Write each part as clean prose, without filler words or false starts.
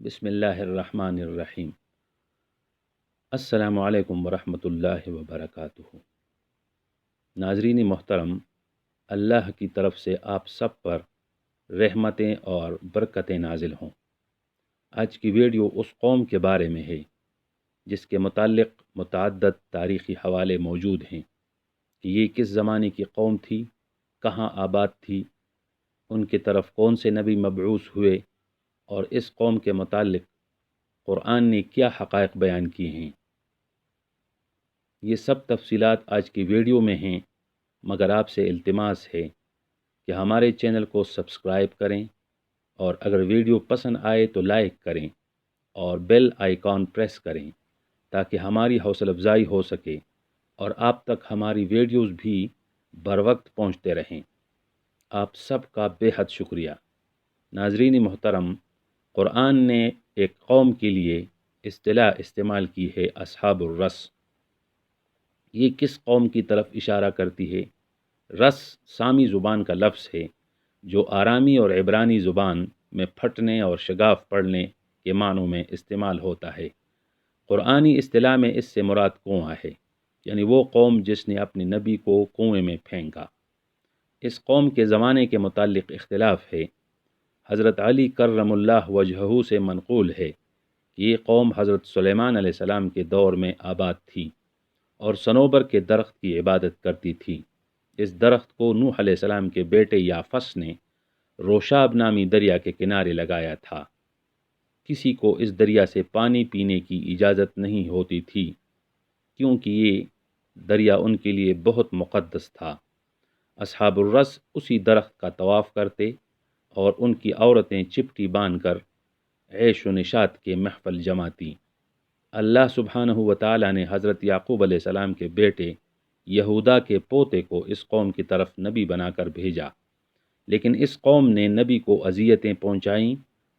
بسم اللہ الرحمن الرحیم۔ السلام علیکم ورحمۃ اللہ وبرکاتہ۔ ناظرین محترم، اللہ کی طرف سے آپ سب پر رحمتیں اور برکتیں نازل ہوں۔ آج کی ویڈیو اس قوم کے بارے میں ہے جس کے متعلق متعدد تاریخی حوالے موجود ہیں کہ یہ کس زمانے کی قوم تھی، کہاں آباد تھی، ان کی طرف کون سے نبی مبعوث ہوئے، اور اس قوم کے متعلق قرآن نے کیا حقائق بیان کیے ہیں۔ یہ سب تفصیلات آج کی ویڈیو میں ہیں، مگر آپ سے التماس ہے کہ ہمارے چینل کو سبسکرائب کریں، اور اگر ویڈیو پسند آئے تو لائک کریں اور بیل آئیکن پریس کریں تاکہ ہماری حوصلہ افزائی ہو سکے اور آپ تک ہماری ویڈیوز بھی بروقت پہنچتے رہیں۔ آپ سب کا بے حد شکریہ۔ ناظرین محترم، قرآن نے ایک قوم کے لیے اصطلاح استعمال کی ہے، اصحاب الرس۔ یہ کس قوم کی طرف اشارہ کرتی ہے؟ رس سامی زبان کا لفظ ہے جو آرامی اور عبرانی زبان میں پھٹنے اور شگاف پڑنے کے معنوں میں استعمال ہوتا ہے۔ قرآنی اصطلاح میں اس سے مراد کنواں ہے، یعنی وہ قوم جس نے اپنے نبی کو کنویں میں پھینکا۔ اس قوم کے زمانے کے متعلق اختلاف ہے۔ حضرت علی کرم اللہ وجہہ سے منقول ہے کہ یہ قوم حضرت سلیمان علیہ السلام کے دور میں آباد تھی اور صنوبر کے درخت کی عبادت کرتی تھی۔ اس درخت کو نوح علیہ السلام کے بیٹے یافس نے روشاب نامی دریا کے کنارے لگایا تھا۔ کسی کو اس دریا سے پانی پینے کی اجازت نہیں ہوتی تھی کیونکہ یہ دریا ان کے لیے بہت مقدس تھا۔ اصحاب الرس اسی درخت کا طواف کرتے اور ان کی عورتیں چپٹی باندھ کر عیش و نشاط کے محفل جماتی۔ اللہ سبحانہ و تعالیٰ نے حضرت یعقوب علیہ السلام کے بیٹے یہودا کے پوتے کو اس قوم کی طرف نبی بنا کر بھیجا، لیکن اس قوم نے نبی کو اذیتیں پہنچائیں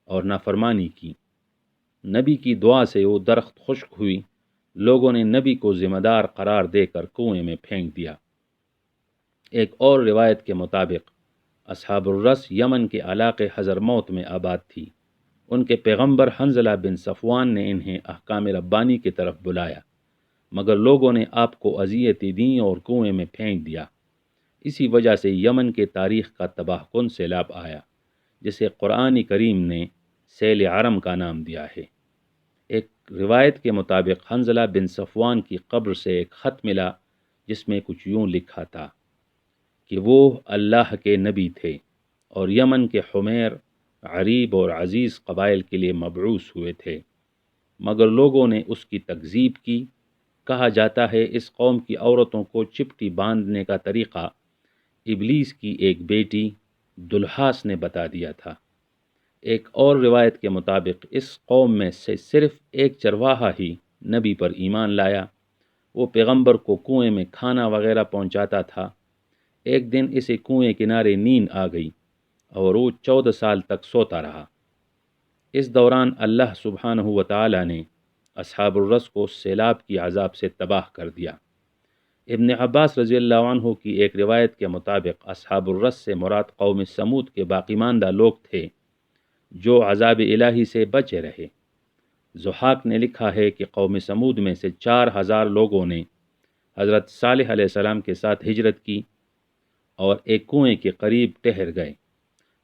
اور نافرمانی کی۔ نبی کی دعا سے وہ درخت خشک ہوئی۔ لوگوں نے نبی کو ذمہ دار قرار دے کر کنویں میں پھینک دیا۔ ایک اور روایت کے مطابق اصحاب الرس یمن کے علاقے حضرموت میں آباد تھی۔ ان کے پیغمبر حنظلہ بن صفوان نے انہیں احکام ربانی کی طرف بلایا، مگر لوگوں نے آپ کو اذیتیں دیں اور کنویں میں پھینک دیا۔ اسی وجہ سے یمن کے تاریخ کا تباہ کن سیلاب آیا، جسے قرآن کریم نے سیل عرم کا نام دیا ہے۔ ایک روایت کے مطابق حنظلہ بن صفوان کی قبر سے ایک خط ملا جس میں کچھ یوں لکھا تھا کہ وہ اللہ کے نبی تھے اور یمن کے حمیر، عریب اور عزیز قبائل کے لیے مبعوث ہوئے تھے، مگر لوگوں نے اس کی تکذیب کی۔ کہا جاتا ہے اس قوم کی عورتوں کو چپٹی باندھنے کا طریقہ ابلیس کی ایک بیٹی دلحاس نے بتا دیا تھا۔ ایک اور روایت کے مطابق اس قوم میں سے صرف ایک چرواہا ہی نبی پر ایمان لایا۔ وہ پیغمبر کو کنویں میں کھانا وغیرہ پہنچاتا تھا۔ ایک دن اسے کنویں کنارے نیند آ گئی اور وہ 14 سال تک سوتا رہا۔ اس دوران اللہ سبحانہ و تعالی نے اصحاب الرس کو سیلاب کی عذاب سے تباہ کر دیا۔ ابن عباس رضی اللہ عنہ کی ایک روایت کے مطابق اصحاب الرس سے مراد قوم سمود کے باقی ماندہ لوگ تھے جو عذاب الہی سے بچے رہے۔ ضحاک نے لکھا ہے کہ قوم سمود میں سے 4000 لوگوں نے حضرت صالح علیہ السلام کے ساتھ ہجرت کی اور ایک کنویں کے قریب ٹھہر گئے۔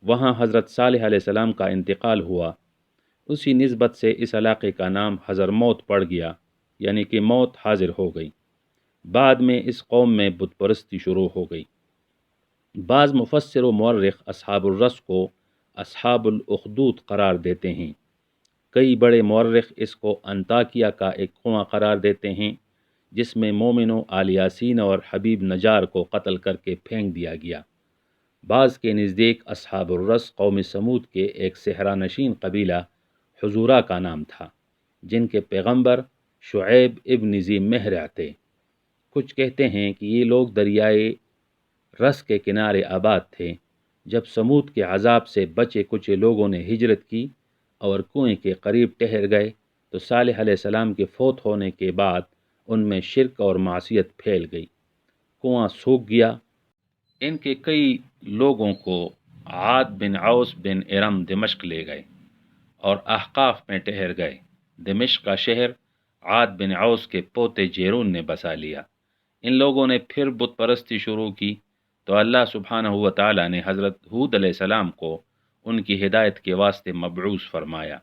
وہاں حضرت صالح علیہ السلام کا انتقال ہوا۔ اسی نسبت سے اس علاقے کا نام حضرموت پڑ گیا، یعنی کہ موت حاضر ہو گئی۔ بعد میں اس قوم میں بت پرستی شروع ہو گئی۔ بعض مفسر و مورخ اصحاب الرس کو اصحاب الاخدود قرار دیتے ہیں۔ کئی بڑے مورخ اس کو انطاکیہ کا ایک کنواں قرار دیتے ہیں جس میں مومنوں آل یاسین اور حبیب نجار کو قتل کر کے پھینک دیا گیا۔ بعض کے نزدیک اصحاب الرس قوم سمود کے ایک صحرا نشین قبیلہ حضورہ کا نام تھا، جن کے پیغمبر شعیب ابن ذی مہرع تھے۔ کچھ کہتے ہیں کہ یہ لوگ دریائے رس کے کنارے آباد تھے۔ جب سمود کے عذاب سے بچے کچھ لوگوں نے ہجرت کی اور کنویں کے قریب ٹھہر گئے تو صالح علیہ السلام کے فوت ہونے کے بعد ان میں شرک اور معصیت پھیل گئی۔ کنواں سوکھ گیا۔ ان کے کئی لوگوں کو عاد بن اوس بن ارم دمشق لے گئے اور احقاف میں ٹھہر گئے۔ دمشق کا شہر عاد بن اوس کے پوتے جیرون نے بسا لیا۔ ان لوگوں نے پھر بت پرستی شروع کی تو اللہ سبحانہ و تعالیٰ نے حضرت ہود علیہ السلام کو ان کی ہدایت کے واسطے مبعوث فرمایا۔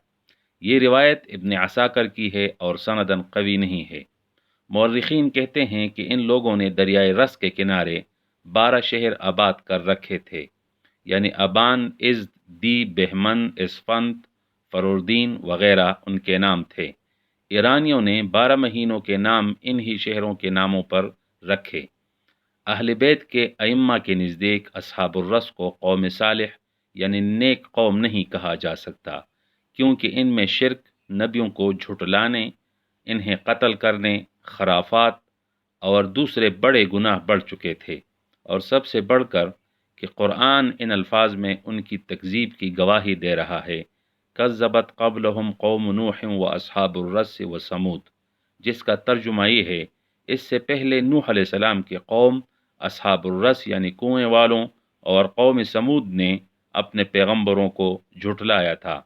یہ روایت ابن عساکر کی ہے اور سندن قوی نہیں ہے۔ مورخین کہتے ہیں کہ ان لوگوں نے دریائے رس کے کنارے 12 شہر آباد کر رکھے تھے، یعنی ابان، ازد، دی، بہمن، اسفند، فروردین وغیرہ ان کے نام تھے۔ ایرانیوں نے 12 مہینوں کے نام انہی شہروں کے ناموں پر رکھے۔ اہل بیت کے ائمہ کے نزدیک اصحاب الرس کو قوم صالح یعنی نیک قوم نہیں کہا جا سکتا، کیونکہ ان میں شرک، نبیوں کو جھٹلانے، انہیں قتل کرنے، خرافات اور دوسرے بڑے گناہ بڑھ چکے تھے، اور سب سے بڑھ کر کہ قرآن ان الفاظ میں ان کی تکذیب کی گواہی دے رہا ہے، کذبت قبلہم قوم نوح و اصحاب الرس و سمود، جس کا ترجمہ یہ ہے اس سے پہلے نوح علیہ السلام کی قوم اصحاب الرس یعنی کنویں والوں اور قوم سمود نے اپنے پیغمبروں کو جھٹلایا تھا۔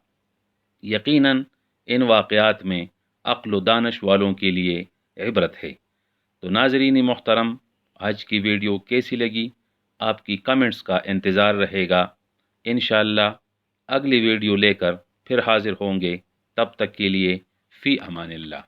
یقیناً ان واقعات میں عقل و دانش والوں کے لیے عبرت ہے۔ تو ناظرین محترم، آج کی ویڈیو کیسی لگی؟ آپ کی کمنٹس کا انتظار رہے گا۔ انشاءاللہ اگلی ویڈیو لے کر پھر حاضر ہوں گے، تب تک کے لیے فی امان اللہ۔